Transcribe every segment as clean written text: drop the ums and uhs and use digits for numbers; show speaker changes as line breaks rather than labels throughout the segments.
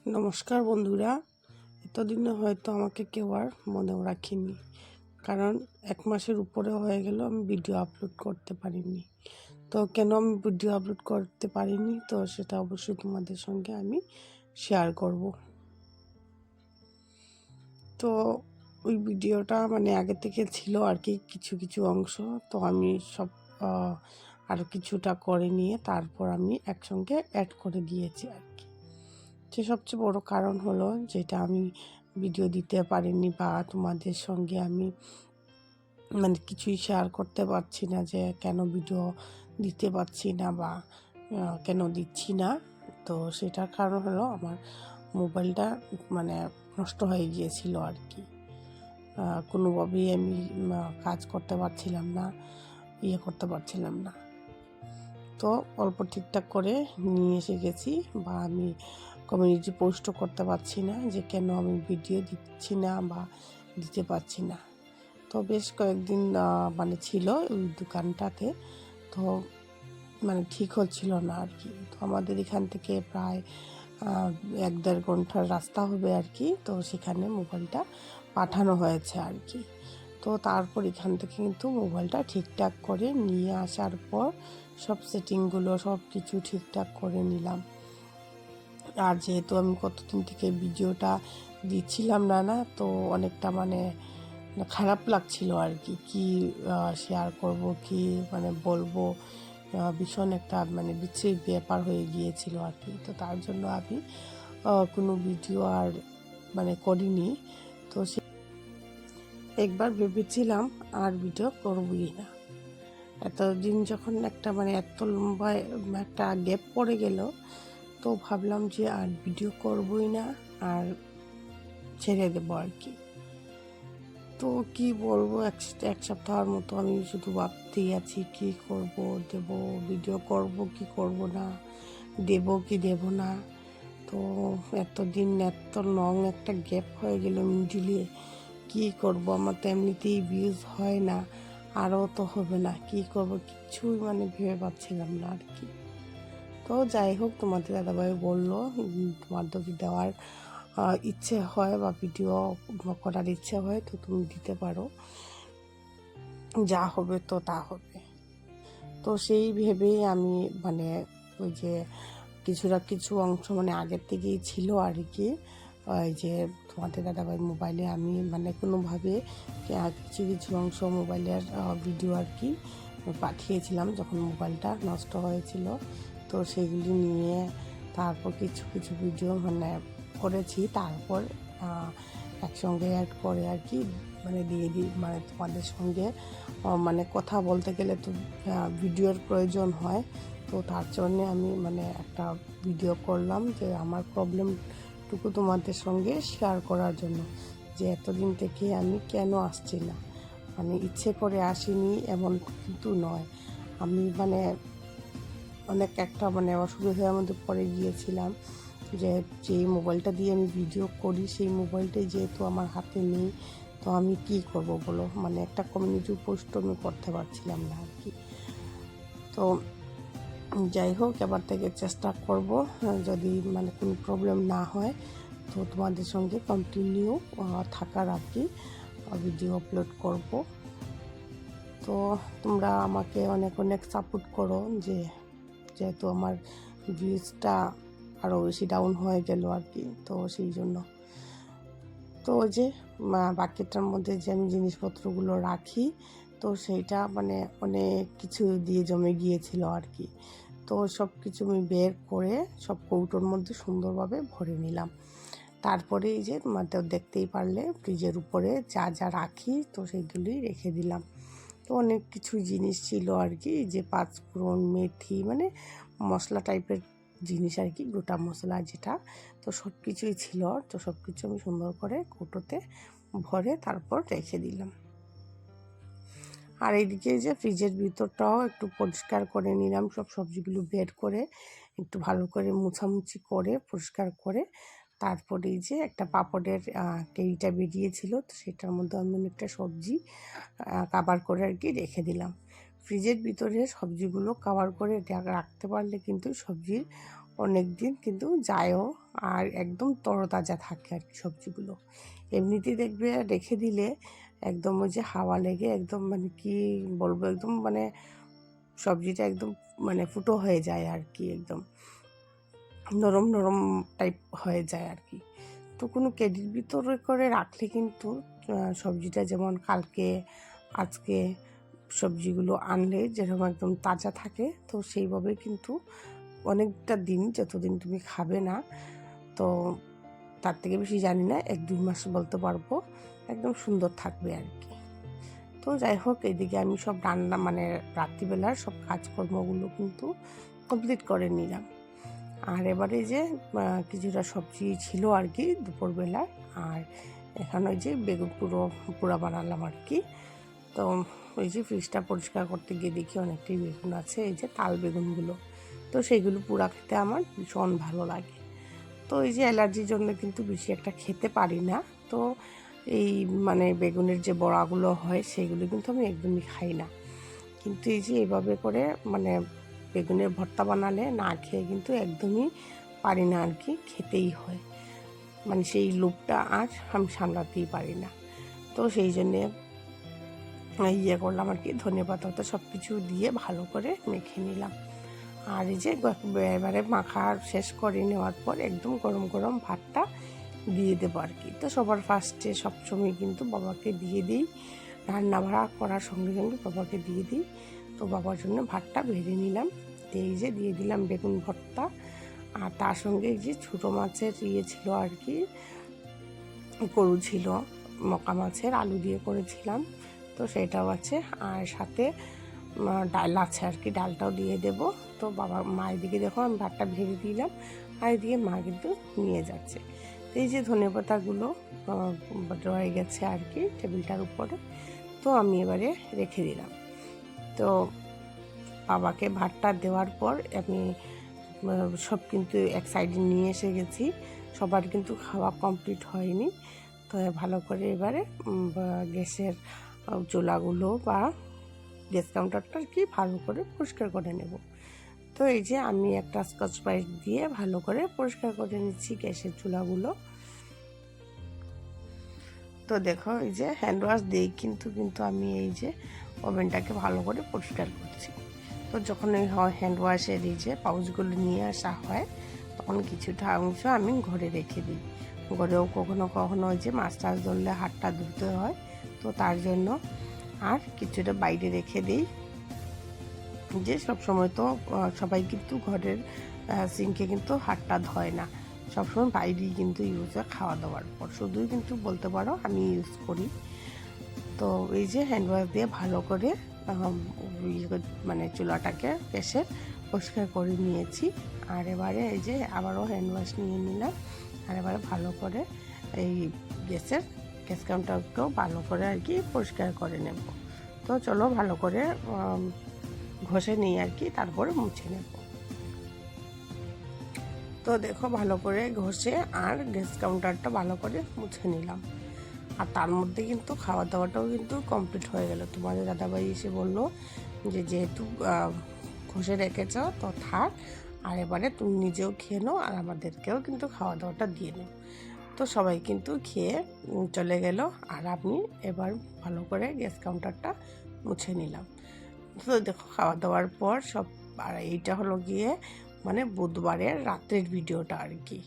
নমস্কার বন্ধুরা, এতদিনে হয়তো আমাকে কেউ আর মনেও রাখেনি, কারণ 1 মাসের উপরে হয়ে গেল আমি ভিডিও আপলোড করতে পারিনি। তো কেন আমি ভিডিও আপলোড করতে পারিনি, তো সেটা অবশ্যই তোমাদের সঙ্গে আমি শেয়ার করব। তো ওই ভিডিওটা আগে থেকে ছিল আর কি, কিছু কিছু অংশ। তো আমি সব আরও কিছুটা করে নিয়ে তারপর আমি একসঙ্গে অ্যাড করে দিয়েছি আর কি। যে সবচেয়ে বড় কারণ হলো যেটা আমি ভিডিও দিতে পারিনি বা তোমাদের সঙ্গে আমি কিছুই শেয়ার করতে পারছি না, যে কেন ভিডিও দিতে পারছি না বা কেন দিচ্ছি না। তো সেটার কারণ হলো আমার মোবাইলটা নষ্ট হয়ে গিয়েছিল আর কি। কোনোভাবেই আমি কাজ করতে পারছিলাম না, করতে পারছিলাম না। তো অল্প ঠিকঠাক করে নিয়ে এসে গেছি, বা আমি কমিউনিটি পোস্টও করতে পারছি না যে কেন আমি ভিডিও দিচ্ছি না বা দিতে পারছি না। তো বেশ কয়েকদিন ছিল ওই দোকানটাতে, তো ঠিক হচ্ছিল না আর কি। তো আমাদের এখান থেকে প্রায় 1-1.5 ঘন্টার রাস্তা হবে আর কি। তো সেখানে মোবাইলটা পাঠানো হয়েছে আর কি। তো তারপর এখান থেকে কিন্তু মোবাইলটা ঠিকঠাক করে নিয়ে আসার পর সব সেটিংগুলো সব কিছু ঠিকঠাক করে নিলাম। আর যেহেতু আমি কতদিন থেকে ভিডিওটা দিচ্ছিলাম না, তো অনেকটা খারাপ লাগছিল আর কি। কি শেয়ার করব, কি বলবো, ভীষণ একটা বিচ্ছিরি ব্যাপার হয়ে গিয়েছিল আর কি। তো তার জন্য আমি কোনো ভিডিও আর করিনি। তো একবার ভেবেছিলাম আর ভিডিও করবই না। এতদিন যখন একটা এত লম্বা একটা গ্যাপ পড়ে গেল, তো ভাবলাম যে আর ভিডিও করবই না, আর ছেড়ে দেবো আর কি। তো কি বলবো, এক সপ্তাহের মতো আমি শুধু ভাবতেই আছি কি করব, দেব ভিডিও করব কি করব না, দেব কি দেব না। তো এতদিন এত লং একটা গ্যাপ হয়ে গেল মিডিলে, কি করব। আমার তো এমনিতেই ভিউজ হয় না, আরও তো হবে না, কি করব কিছুই ভেবে পাচ্ছিলাম না আর কি। তো যাই হোক, তোমাদের দাদাভাই বললো তোমার যদি দেওয়ার ইচ্ছে হয় বা ভিডিও করার ইচ্ছে হয় তো তুমি দিতে পারো, যা হবে তো তা হবে। তো সেই ভেবেই আমি ওই যে কিছু অংশ আগের থেকেই ছিল আর কি। ওই যে তোমাদের দাদাভাই মোবাইলে আমি কোনোভাবে কিছু কিছু অংশ মোবাইলের ভিডিও আর কি পাঠিয়েছিলাম যখন মোবাইলটা নষ্ট হয়েছিল। তো সেগুলি নিয়ে তারপর কিছু কিছু ভিডিও করেছি, তারপর একসঙ্গে অ্যাড করে আর কি দিয়ে দিই। তোমাদের সঙ্গে কথা বলতে গেলে তো ভিডিওর প্রয়োজন হয়। তো তার জন্যে আমি একটা ভিডিও করলাম, যে আমার প্রবলেমটুকু তোমাদের সঙ্গে শেয়ার করার জন্য, যে এতদিন থেকে আমি কেন আসছি না। ইচ্ছে করে আসিনি এমন কিন্তু নয়, আমি অনেক একটা অসুবিধার মধ্যে পড়ে গিয়েছিলাম, যে যেই মোবাইলটা দিয়ে আমি ভিডিও করি সেই মোবাইলটাই যেহেতু আমার হাতে নেই, তো আমি কি করব বলো, একটা কমিউনিটি পোস্ট আমি করতে পারছিলাম না আর কি। তো যাই হোক, এবার থেকে চেষ্টা করব, যদি কোনো প্রবলেম না হয় তো তোমাদের সঙ্গে কন্টিনিউ থাকার আর কি ভিডিও আপলোড করব। তো তোমরা আমাকে অনেক অনেক সাপোর্ট করো, যেহেতু আমার ভিউজটা আরও বেশি ডাউন হয়ে গেল আর কি। তো সেই জন্য তো ওই যে বাকেটটার মধ্যে যে আমি জিনিসপত্রগুলো রাখি, তো সেইটা অনেক কিছু দিয়ে জমে গিয়েছিল আর কি। তো সব কিছু আমি বের করে সব কৌটোর মধ্যে সুন্দরভাবে ভরে নিলাম। তারপরে এই যে তোমাদের দেখতেই পারলে ফ্রিজের উপরে যা যা রাখি তো সেইগুলি রেখে দিলাম। তো অনেক কিছু জিনিস ছিল আর কি, যে পাঁচফোড়ন, মেথি, মশলা টাইপের জিনিস আর কি, গোটা মশলা যেটা, তো সব কিছুই ছিল। তো সব কিছু আমি সুন্দর করে কৌটোতে ভরে তারপর রেখে দিলাম। আর এইদিকে যে ফ্রিজের ভিতরটাও একটু পরিষ্কার করে নিলাম, সব সবজিগুলো বের করে একটু ভালো করে মুছামুছি করে পরিষ্কার করে, তারপরে এই যে একটা পাপড়ের কেরিটা বেরিয়েছিল, তো সেটার মধ্যে আমি অনেকটা সবজি কাভার করে আর কি রেখে দিলাম। ফ্রিজের ভিতরে সবজিগুলো কাভার করে রাখতে পারলে কিন্তু সবজির অনেক দিন কিন্তু যায়ও, আর একদম তরতাজা থাকে আর কি সবজিগুলো। এমনিতেই দেখবে রেখে দিলে একদম ওই যে হাওয়া লেগে একদম মানে কি বলবো, একদম মানে সবজিটা একদম মানে ফুটো হয়ে যায় আর কি, একদম নরম নরম টাইপ হয়ে যায় আর কি। তো কোনো কেডির ভিতরে করে রাখলে কিন্তু সবজিটা, যেমন কালকে আজকে সবজিগুলো আনলে যেরকম একদম তাজা থাকে, তো সেইভাবে কিন্তু অনেকটা দিন, যতদিন তুমি খাবে না, তো তার থেকে বেশি জানি না, 1-2 মাস বলতে পারবো, একদম সুন্দর থাকবে আর কি। তো যাই হোক, এইদিকে আমি সব রান্না মানে রাত্রিবেলার সব কাজকর্মগুলো কিন্তু কমপ্লিট করে নিলাম। আর এবারে যে কিছুটা সবজি ছিল আর কি দুপুরবেলা, আর এখন ওই যে বেগুন পুরা বানালাম আর কি। তো ওই যে ফ্রিজটা পরিষ্কার করতে গিয়ে দেখি অনেকটাই বেগুন আছে, এই যে তাল বেগুনগুলো, তো সেইগুলো পুরা খেতে আমার ভীষণ ভালো লাগে। তো এই যে অ্যালার্জির জন্য কিন্তু বেশি একটা খেতে পারি না, তো এই মানে বেগুনের যে বড়াগুলো হয় সেগুলো কিন্তু আমি একদমই খাই না। কিন্তু এই যে এভাবে করে মানে বেগুনের ভর্তা বানালে না খেয়ে কিন্তু একদমই পারি না আর কি, খেতেই হয়, মানে সেই লোভটা আর আমি সামলাতেই পারি না। তো সেই জন্যে ইয়ে করলাম আর কি, ধনেপাতা তো সব কিছু দিয়ে ভালো করে মেখে নিলাম। আর এই যে এবারে মাখা শেষ করে নেওয়ার পর একদম গরম গরম ভাতটা দিয়ে দেবো আর কি। তো সবার ফার্স্টে সবসময় কিন্তু বাবাকে দিয়ে দিই, রান্না বাড়া করার সঙ্গে সঙ্গে বাবাকে দিয়ে দিই। তো বাবার জন্য ভাতটা বেড়ে নিলাম, এই যে দিয়ে দিলাম বেগুন ভর্তা, আর তার সঙ্গে এই যে ছোটো মাছের ইয়ে ছিল আর কি, গরু ছিল, মকা মাছের আলু দিয়ে করেছিলাম, তো সেটাও আছে, আর সাথে ডাল আছে আর কি, ডালটাও দিয়ে দেব। তো মা এদিকে দেখো আমি ভাতটা ভেজে দিলাম, আর এদিকে মা কিন্তু নিয়ে যাচ্ছে। তো এই যে ধনেপাতাগুলো রয়ে গেছে আর কি টেবিলটার উপরে, তো আমি এবারে রেখে দিলাম। তো বাবাকে ভাতটা দেওয়ার পর আমি সব কিন্তু এক সাইডে নিয়ে এসে গেছি, সবার কিন্তু খাওয়া কমপ্লিট হয়নি। তো ভালো করে এবারে গ্যাসের চুলাগুলো বা গ্যাস কাউন্টারটা কি ভালো করে পরিষ্কার করে নেব। তো এই যে আমি একটা স্কচ ব্রাইট দিয়ে ভালো করে পরিষ্কার করে নিচ্ছি গ্যাসের চুলাগুলো। তো দেখো এই যে হ্যান্ড ওয়াশ দিয়ে কিন্তু আমি এই যে ওভেনটাকে ভালো করে পরিষ্কার করছি। তো যখন এই হ্যান্ড ওয়াশের এই যে পাউচগুলো নিয়ে আসা হয়, তখন কিছুটা অংশ আমি ঘরে রেখে দিই। ঘরেও কখনো কখনো ওই যে মাছ টাছ ধরলে হাতটা ধুতে হয়, তো তার জন্য আর কিছুটা বাইরে রেখে দিই। যে সবসময় তো সবাই কিন্তু ঘরের সিঙ্কে কিন্তু হাতটা ধয় না, সবসময় বাইরেই কিন্তু ইউজ হয় খাওয়া দাওয়ার পর, শুধুই কিন্তু বলতে পারো আমি ইউজ করি। তো এই যে হ্যান্ড ওয়াশ দিয়ে ভালো করে মানে চুলাটাকে গ্যাসে পরিষ্কার করে নিয়েছি। আর এবারে এই যে আবারও হ্যান্ড ওয়াশ নিয়ে নিলাম, আর এবারে ভালো করে এই গ্যাস কাউন্টারকেও ভালো করে আর কি পরিষ্কার করে নেব। তো চলো ভালো করে ঘষে নিই আর কি, তারপরে মুছে নেব। তো দেখো ভালো করে ঘষে আর গ্যাস কাউন্টারটা ভালো করে মুছে নিলাম। আর তার মধ্যে কিন্তু খাওয়া দাওয়াটাও কিন্তু কমপ্লিট হয়ে গেল। তোমাদের দাদাভাই এসে বললো যে যেহেতু ঘষে রেখেছ তো থাক, আর এবারে তুমি নিজেও খেয়ে নাও আর আমাদেরকেও কিন্তু খাওয়া দাওয়াটা দিয়ে নাও। তো সবাই কিন্তু খেয়ে চলে গেল, আর আমি এবার ভালো করে গ্যাস কাউন্টারটা মুছে নিলাম। তো দেখো খাওয়া দাওয়ার পর সব, আর এইটা হলো গিয়ে মানে বুধবারের রাত্রের ভিডিওটা আর কি।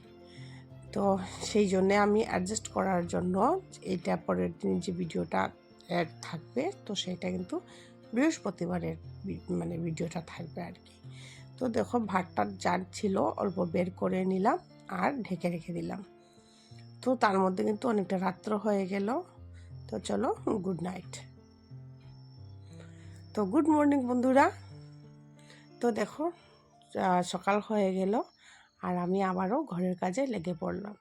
তো সেই জন্যে আমি অ্যাডজাস্ট করার জন্য এইটা পরের দিন যে ভিডিওটা অ্যাড থাকবে, তো সেটা কিন্তু বৃহস্পতিবারের মানে ভিডিওটা থাকবে আর কি। তো দেখো ভাতটার জার ছিল অল্প বের করে নিলাম আর ঢেকে রেখে দিলাম। তো তার মধ্যে কিন্তু অনেকটা রাত্র হয়ে গেল। তো চলো গুড নাইট। তো গুড মর্নিং বন্ধুরা। তো দেখো সকাল হয়ে গেল, আর আমি আবারও ঘরের কাজে লেগে পড়লাম।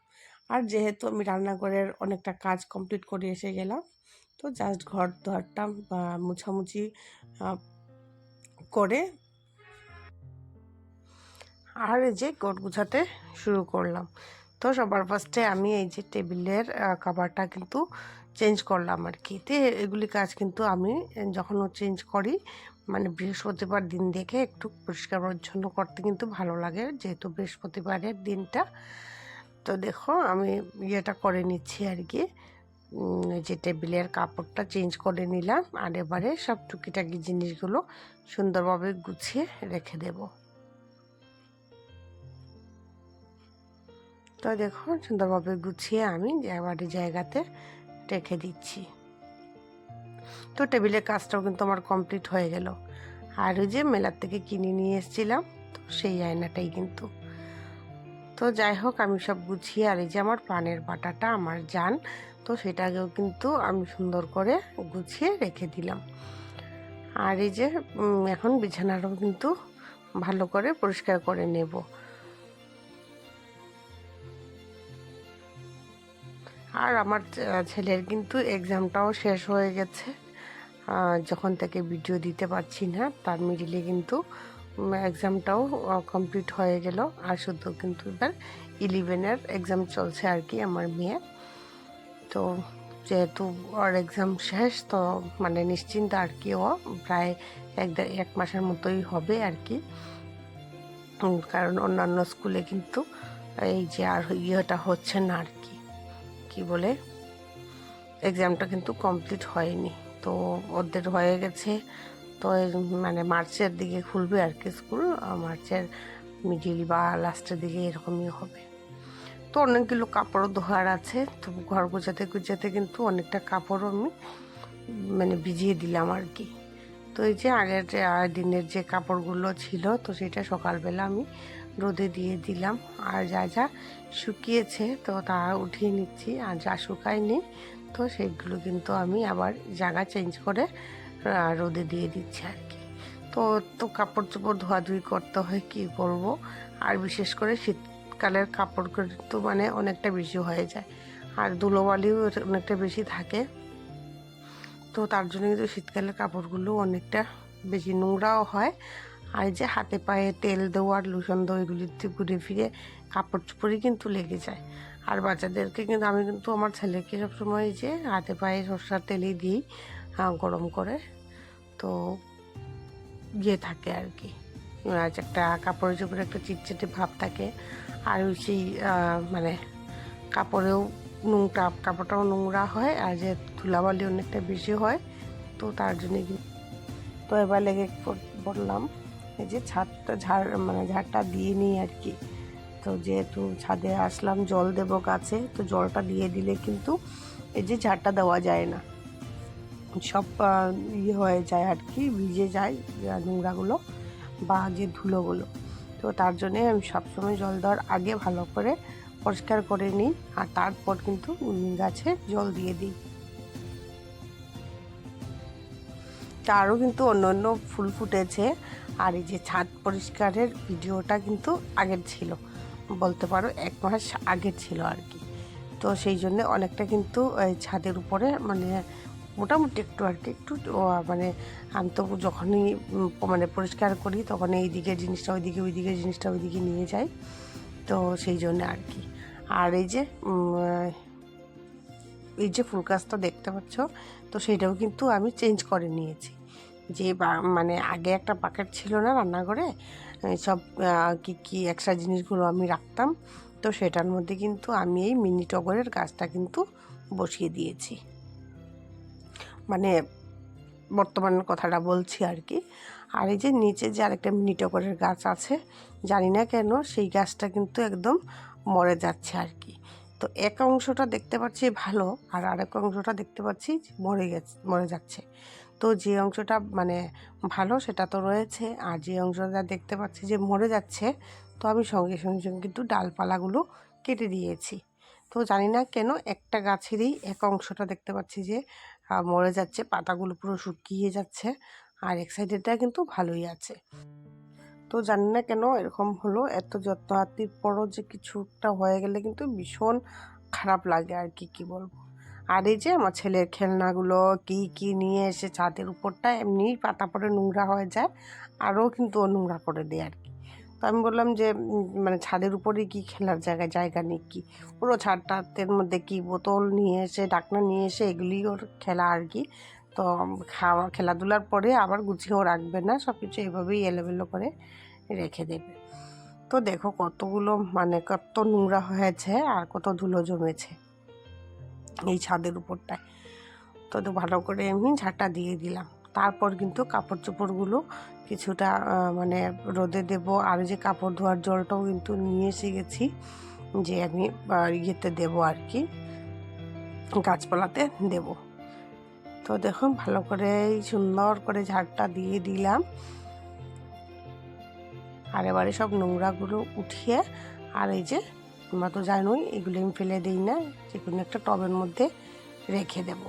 আর যেহেতু আমি রান্নাঘরের অনেকটা কাজ কমপ্লিট করে এসে গেলাম, তো জাস্ট ঘর ধরতাম বা মুছামুছি করে আর এই যে ঘর গুছাতে শুরু করলাম। তো সবার ফার্স্টে আমি এই যে টেবিলের কভারটা কিন্তু চেঞ্জ করলাম আর কি। তো এগুলি কাজ কিন্তু আমি যখনও চেঞ্জ করি মানে বৃহস্পতিবার দিন দেখে একটু পরিষ্কার পরিচ্ছন্ন করতে কিন্তু ভালো লাগে, যেহেতু বৃহস্পতিবারের দিনটা। তো দেখো আমি ইয়েটা করে নিচ্ছি আর কি, যে টেবিলের কাপড়টা চেঞ্জ করে নিলাম, আর এবারে সব টুকিটাকি জিনিসগুলো সুন্দরভাবে গুছিয়ে রেখে দেব। তো দেখো সুন্দরভাবে গুছিয়ে আমি এবারে জায়গাতে রেখে দিচ্ছি। তো টেবিলের কাজটাও কিন্তু আমার কমপ্লিট হয়ে গেল। আর ওই যে মেলার থেকে কিনে নিয়ে এসেছিলাম, তো সেই আয়নাটাই কিন্তু। তো যাই হোক আমি সব গুছিয়ে, আর এই যে আমার পানের বাটাটা আমার জান, তো সেটাকেও কিন্তু আমি সুন্দর করে গুছিয়ে রেখে দিলাম। আর এই যে এখন বিছানাটাও কিন্তু ভালো করে পরিষ্কার করে নেব। আর আমার ছেলের কিন্তু এক্সামটাও শেষ হয়ে গেছে। যখন থেকে ভিডিও দিতে পারছি না তার মিডিলে কিন্তু এক্সামটাও কমপ্লিট হয়ে গেল। আর শুধু কিন্তু এবার 11-এর এক্সাম চলছে আর কি আমার মেয়ে। তো যেহেতু ওর এক্সাম শেষ, তো মানে নিশ্চিন্ত আর কি, ও প্রায় এক মাসের মতোই হবে আর কি। কারণ অন্যান্য স্কুলে কিন্তু এই যে আর ইয়েটা হচ্ছে না আর কি, কি বলে, এক্সামটা কিন্তু কমপ্লিট হয়নি। তো ওদের হয়ে গেছে, তো মানে মার্চের দিকে খুলবে আর কি স্কুল, মার্চের মিডিল বা লাস্টের দিকে এরকমই হবে। তো অনেকগুলো কাপড়ও ধোয়ার আছে, তো ঘর গোছাতে গুছাতে কিন্তু অনেকটা কাপড়ও আমি মানে ভিজিয়ে দিলাম আর কি। তো এই যে আগের দিনের যে কাপড়গুলো ছিল, তো সেটা সকালবেলা আমি রোদে দিয়ে দিলাম। আর যা যা শুকিয়েছে তো তা উঠিয়ে নিচ্ছি, আর যা শুকায়নি তো সেইগুলো কিন্তু আমি আবার জায়গা চেঞ্জ করে রোদে দিয়ে দিচ্ছি আর কি। তো তো কাপড় চোপড় ধোয়াধুয়ি করতে হয়, কি করব। আর বিশেষ করে শীতকালের কাপড় তো মানে অনেকটা বেশি হয়ে যায়, আর ধুলোবালিও অনেকটা বেশি থাকে। তো তার জন্য কিন্তু শীতকালের কাপড়গুলো অনেকটা বেশি নোংরাও হয়। আর যে হাতে পায়ে তেল দেওয়ার লোশন দেওয়া এগুলিতে ঘুরে ফিরে কাপড় চোপড়ই কিন্তু লেগে যায়। আর বাচ্চাদেরকে কিন্তু আমি কিন্তু আমার ছেলেকে সবসময় যে হাতে পায়ে সরষার তেলেই দিই গরম করে, তো ইয়ে থাকে আর কি, একটা কাপড়ের চোপড়ে একটা চিটচিটে ভাব থাকে। আর সেই মানে কাপড়েও কাপড়টাও নোংরা হয়, আর যে ধুলাবালি অনেকটা বেশি হয়। তো তার জন্যে তো এবার লেগে পড়লাম এই যে ঝাড়টা দিয়ে নিই আর কি। তো যেহেতু ছাদে আসলাম জল দেবো গাছে, তো জলটা দিয়ে দিলে কিন্তু এই যে ঝাড়টা দেওয়া যায় না, সব ইয়ে হয়ে যায় আর কি, ভিজে যায় নোংরাগুলো বা যে ধুলোগুলো। তো তার জন্যে আমি সবসময় জল দেওয়ার আগে ভালো করে পরিষ্কার করে নিই, আর তারপর কিন্তু গাছে জল দিয়ে দিই। আরও কিন্তু অন্য অন্য ফুল ফুটেছে। আর এই যে ছাদ পরিষ্কারের ভিডিওটা কিন্তু আগের ছিল, বলতে পারো 1 মাস আগের ছিল আর কি। তো সেই জন্যে অনেকটা কিন্তু ছাদের উপরে মানে মোটামুটি একটু আর কি একটু মানে আমি তো যখনই মানে পরিষ্কার করি তখন এই দিকের জিনিসটা ওইদিকে, ওইদিকের জিনিসটা ওইদিকে নিয়ে যাই। তো সেই জন্যে আর কি। আর এই যে ফুল গাছটা দেখতে পাচ্ছ, তো সেটাও কিন্তু আমি চেঞ্জ করে নিয়েছি। যে মানে আগে একটা বাকেট ছিল না রান্নাঘরে, সব কি কি এক্সট্রা জিনিসগুলো আমি রাখতাম, তো সেটার মধ্যে কিন্তু আমি এই মিনি টগরের গাছটা কিন্তু বসিয়ে দিয়েছি। মানে বর্তমানের কথাটা বলছি আর কি। আর এই যে নিচে যে আরেকটা মিনি টগরের গাছ আছে, জানি না কেন সেই গাছটা কিন্তু একদম মরে যাচ্ছে আর কি। তো এক অংশটা দেখতে পাচ্ছি ভালো, আর আরেক অংশটা দেখতে পাচ্ছি মরে যাচ্ছে। তো যে অংশটা মানে ভালো সেটা তো রয়েছে, আর যে অংশটা দেখতে পাচ্ছি যে মরে যাচ্ছে, তো আমি সঙ্গে সঙ্গে কিন্তু ডালপালাগুলো কেটে দিয়েছি। তো জানি না কেন একটা গাছেরই এক অংশটা দেখতে পাচ্ছি যে মরে যাচ্ছে, পাতাগুলো পুরো শুকিয়ে যাচ্ছে, আর এক সাইডেরটা কিন্তু ভালোই আছে। তো জানি না কেন এরকম হলো, এত যত্ন আত্তির পরও যে কিছু একটা হয়ে গেলে কিন্তু ভীষণ খারাপ লাগে আর কি, কি বলবো। আর এই যে আমার ছেলের খেলনাগুলো কি কি নিয়ে এসে ছাদের উপরটা এমনিই পাতা পরে নোংরা হয়ে যায়, আরও কিন্তু ও নোংরা করে দেয় আর কি। তো আমি বললাম যে মানে ছাদের উপরে কি খেলার জায়গা নেই কি, পুরো ছাদটাতের মধ্যে কি বোতল নিয়ে এসে ঢাকনা নিয়ে এসে এগুলি ওর খেলা আর কি। তো খেলাধুলার পরে আবার গুছিয়েও রাখবে না, সব কিছু এভাবেই এলোমেলো করে রেখে দেবে। তো দেখো কতগুলো মানে কত নোংরা হয়েছে আর কত ধুলো জমেছে এই ছাদের উপরটায়। তো ভালো করে আমি ঝাঁটা দিয়ে দিলাম। তারপর কিন্তু কাপড় চোপড়গুলো কিছুটা মানে রোদে দেব। আর যে কাপড় ধোয়ার জলটাও কিন্তু নিয়ে এসে গেছি, যে আমি ইয়েতে দেবো আর কি, গাছপালাতে দেব। তো দেখুন ভালো করে সুন্দর করে ঝাড়টা দিয়ে দিলাম। আর এবারে সব নোংরাগুলো উঠিয়ে, আর এই যে তোমরা তো জানোই এগুলো আমি ফেলে দিই না, যে কোনো একটা টবের মধ্যে রেখে দেব।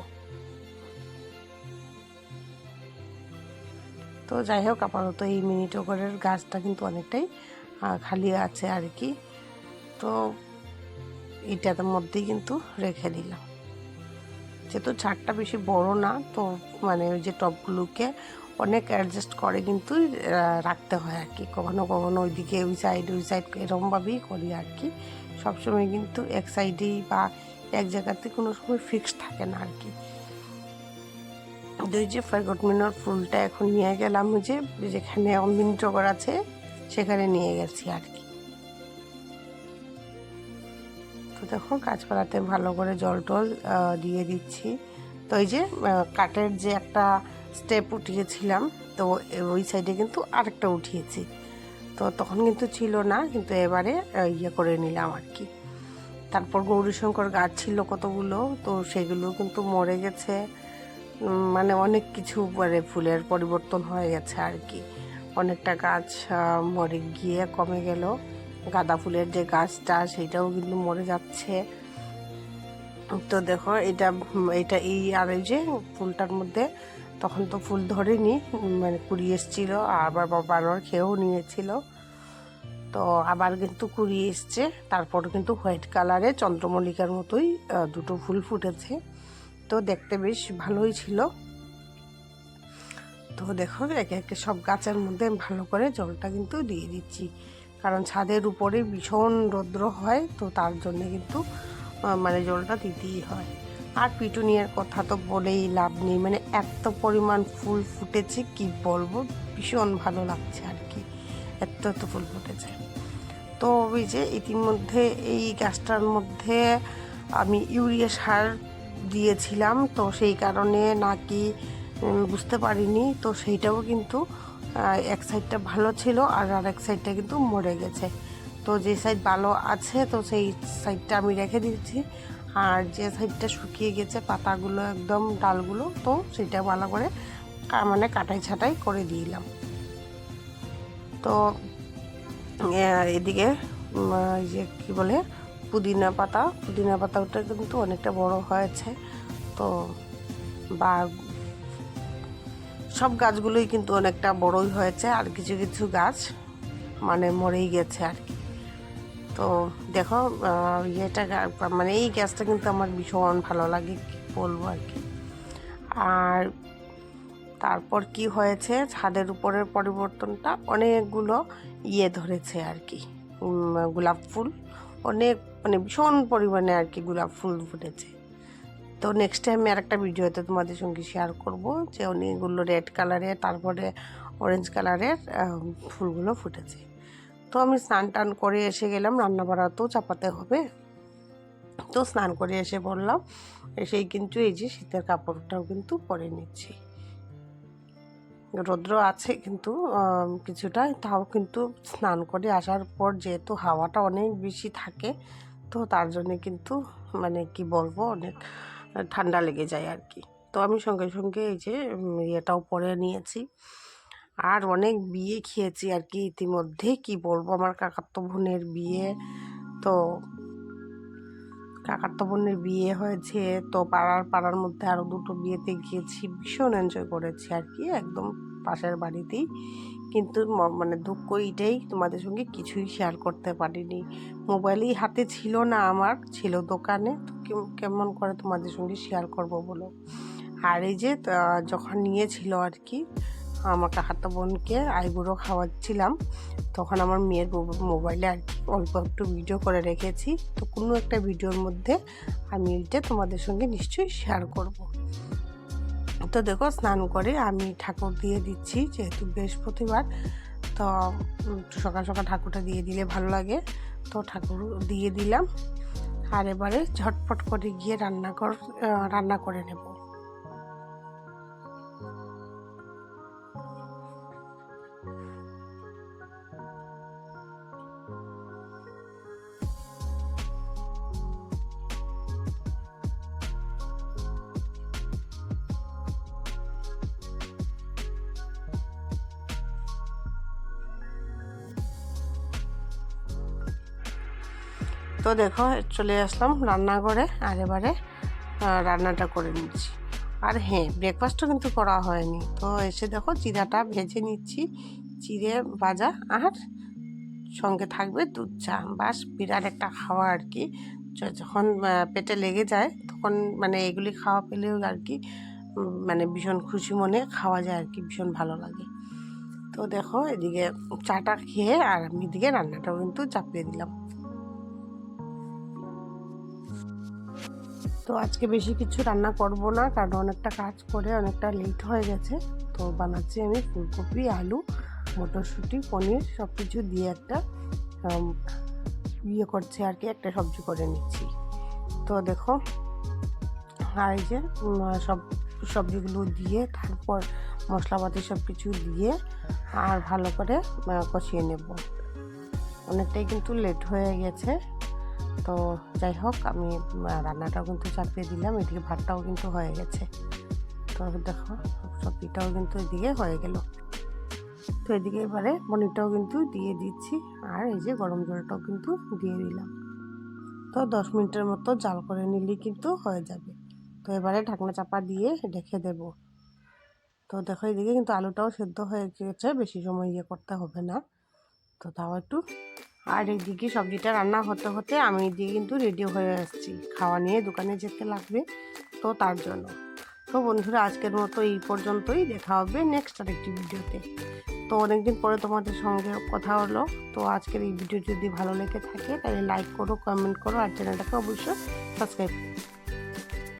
তো যাই হোক আপাতত এই মিনি টগরের গাছটা কিন্তু অনেকটাই খালি আছে আর কি। তো এটার মধ্যেই কিন্তু রেখে দিলাম, যেহেতু ছাদটা বেশি বড় না, তো মানে ওই যে টবগুলোকে অনেক অ্যাডজাস্ট করে কিন্তু রাখতে হয় আর কি। কখনো কখনো ওইদিকে ওই সাইড এরকমভাবেই করি আর কি। সবসময় কিন্তু এক সাইডেই বা এক জায়গাতে কোনো সময় ফিক্সড থাকে না আর কি। ওই যে ফরগটমিনার ফুলটা এখন নিয়ে গেলাম, যে যেখানে মিনি টগর আছে সেখানে নিয়ে গেছি আর কি। তো দেখো গাছপালাতে ভালো করে জল টল দিয়ে দিচ্ছি। তো এই যে কাঠের যে একটা স্টেপ উঠিয়েছিলাম, তো ওই সাইডে কিন্তু আরেকটা উঠিয়েছি। তো তখন কিন্তু ছিল না, কিন্তু এবারে ইয়ে করে নিলাম আর কি। তারপর গৌরীশঙ্কর গাছ ছিল কতগুলো, তো সেগুলো কিন্তু মরে গেছে। মানে অনেক কিছু মানে ফুলের পরিবর্তন হয়ে গেছে আর কি। অনেকটা গাছ মরে গিয়ে কমে গেল। গাঁদা ফুলের যে গাছটা সেটাও কিন্তু মরে যাচ্ছে। তো দেখো এটা এটা এই আর এই যে ফুলটার মধ্যে তখন তো ফুল ধরেনি, মানে কুড়ি এসছিল, আবার বাবার খেয়েও নিয়েছিল। তো আবার কিন্তু কুড়ি এসছে। তারপর কিন্তু হোয়াইট কালারে চন্দ্রমল্লিকার মতোই দুটো ফুল ফুটেছে। তো দেখতে বেশ ভালোই ছিল। তো দেখো একে একে সব গাছের মধ্যে ভালো করে জলটা কিন্তু দিয়ে দিচ্ছি, কারণ ছাদের উপরে ভীষণ রৌদ্র হয়, তো তার জন্য কিন্তু মানে জলটা দিতেই হয়। আর পিটুনিয়ার কথা তো বলেই লাভ নেই, মানে এত পরিমাণ ফুল ফুটেছে কি বলবো, ভীষণ ভালো লাগছে আর কি, এত ফুল ফুটেছে। তো ওই যে ইতিমধ্যে এই গাছটার মধ্যে আমি ইউরিয়া সার দিয়েছিলাম, তো সেই কারণে নাকি বুঝতে পারিনি, তো সেইটাও কিন্তু এক সাইডটা ভালো ছিল আর আরেক সাইডটা কিন্তু মরে গেছে। তো যে সাইড ভালো আছে তো সেই সাইডটা আমি রেখে দিয়েছি, আর যে সাইডটা শুকিয়ে গেছে পাতাগুলো একদম ডালগুলো, তো সেটা ভালো করে মানে কাটাই ছাটাই করে দিলাম। তো এদিকে যে কী বলে পুদিনা পাতাটা কিন্তু অনেকটা বড় হয়েছে। তো বা সব গাছগুলোই কিন্তু অনেকটা বড়ই হয়েছে, আর কিছু কিছু গাছ মানে মরেই গেছে আর কি। তো দেখো ইয়েটা মানে এই গাছটা কিন্তু আমার ভীষণ ভালো লাগে, কি বলবো আর কি। আর তারপর কি হয়েছে, ছাদের উপরের পরিবর্তনটা অনেকগুলো ইয়ে ধরেছে আর কি, গোলাপ ফুল অনেক মানে ভীষণ পরিমাণে আর কি গোলাপ ফুল ফুটেছে। তো নেক্সট টাইম আমি আরেকটা ভিডিওতে তোমাদের সঙ্গে শেয়ার করব যে অনেকগুলো রেড কালারের তারপরে অরেঞ্জ কালারের ফুলগুলো ফুটেছে। তো আমি স্নান টান করে এসে গেলাম, রান্না বাড়া তো চাপাতে হবে। তো স্নান করে এসে পড়লাম, এসেই কিন্তু এই যে শীতের কাপড়টাও কিন্তু পরে নিচ্ছি। রৌদ্র আছে কিন্তু কিছুটা, তাও কিন্তু স্নান করে আসার পর যেহেতু হাওয়াটা অনেক বেশি থাকে, তো তার জন্যে কিন্তু মানে কি বলবো অনেক ঠান্ডা লেগে যায় আর কি। তো আমি সঙ্গে সঙ্গে এই যে ইয়েটাও পরে নিয়েছি। আর অনেক বিয়ে খেয়েছি আর কি ইতিমধ্যে, কি বলবো, আমার কাকাতো বোনের বিয়ে, তো কাকাতো বোনের বিয়ে হয়েছে, তো পাড়ার মধ্যে আরও দুটো বিয়েতে গিয়েছি, ভীষণ এনজয় করেছি আর কি, একদম পাশের বাড়িতেই। কিন্তু মানে দুঃখ এইটাই, তোমাদের সঙ্গে কিছুই শেয়ার করতে পারিনি, মোবাইলই হাতে ছিল না, আমার ছিল দোকানে, তো কেমন করে তোমাদের সঙ্গে শেয়ার করব বলো। আর এই যে যখন নিয়েছিল আর কি আমার কাকাতো বোনকে আইবুড়ো খাওয়াচ্ছিলাম, তখন আমার মেয়ের মোবাইলে আর কি অল্প একটু ভিডিও করে রেখেছি। তো কোনো একটা ভিডিওর মধ্যে আমি এটা তোমাদের সঙ্গে নিশ্চয়ই শেয়ার করব। তো দেখো স্নান করে আমি ঠাকুর দিয়ে দিচ্ছি, যেহেতু বৃহস্পতিবার, তো সকাল সকাল ঠাকুরটা দিয়ে দিলে ভালো লাগে, তো ঠাকুর দিয়ে দিলাম। আর এবারে ঝটপট করে গিয়ে রান্না করে নেব। তো দেখো চলে আসলাম রান্নাঘরে, আর এবারে রান্নাটা করে নিচ্ছি। আর হ্যাঁ, ব্রেকফাস্টও কিন্তু করা হয়নি। তো এসে দেখো চিড়াটা ভেজে নিচ্ছি, চিড়ে ভাজা, আর সঙ্গে থাকবে দুধ চা। বাস বিরাট একটা খাওয়া আর কি। যখন পেটে লেগে যায় তখন মানে এগুলি খাওয়া পেলেও আর কি মানে ভীষণ খুশি মনে খাওয়া যায় আর কি, ভীষণ ভালো লাগে। তো দেখো এদিকে চাটা খেয়ে আর আমি এদিকে রান্নাটাও কিন্তু চাপিয়ে দিলাম। তো আজকে বেশি কিছু রান্না করব না, কারণ অনেকটা কাজ করে অনেকটা লেট হয়ে গেছে। তো বানাচ্ছি আমি ফুলকপি, আলু, মটরশুঁটি, পনির সব কিছু দিয়ে একটা ইয়ে করছি আর কি, একটা সবজি করে নিচ্ছি। তো দেখো আর এই যে সব সবজিগুলো দিয়ে তারপর মশলাপাতি সব কিছু দিয়ে আর ভালো করে কষিয়ে নেব। অনেকটাই কিন্তু লেট হয়ে গেছে। তো যাই হোক, আমি রান্নাটাও কিন্তু চাপিয়ে দিলাম, এদিকে ভাতটাও কিন্তু হয়ে গেছে। তো দেখো সবজিটাও কিন্তু এদিকে হয়ে গেল। তো এদিকে এবারে পনিরটাও কিন্তু দিয়ে দিচ্ছি, আর এই যে গরম জলটাও কিন্তু দিয়ে দিলাম। তো 10 মিনিটের মতো জাল করে নিলেই কিন্তু হয়ে যাবে। তো এবারে ঢাকনা চাপা দিয়ে রেখে দেব। তো দেখো এদিকে কিন্তু আলুটাও সেদ্ধ হয়ে গেছে, বেশি সময় ইয়ে করতে হবে না। তো তাও একটু, আর এইদিকে সবজিটা রান্না হতে হতে আমি এদিকে কিন্তু রেডি হয়ে আসছি, খাওয়া নিয়ে দোকানে যেতে লাগবে, তো তার জন্য। তো বন্ধুরা আজকের মতো এই পর্যন্তই, দেখা হবে নেক্সট আরেকটি ভিডিওতে। তো অনেকদিন পরে তোমাদের সঙ্গে কথা হলো। তো আজকের এই ভিডিও যদি ভালো লেগে থাকে তাহলে লাইক করো, কমেন্ট করো, আর চ্যানেলটাকে অবশ্যই সাবস্ক্রাইব করো।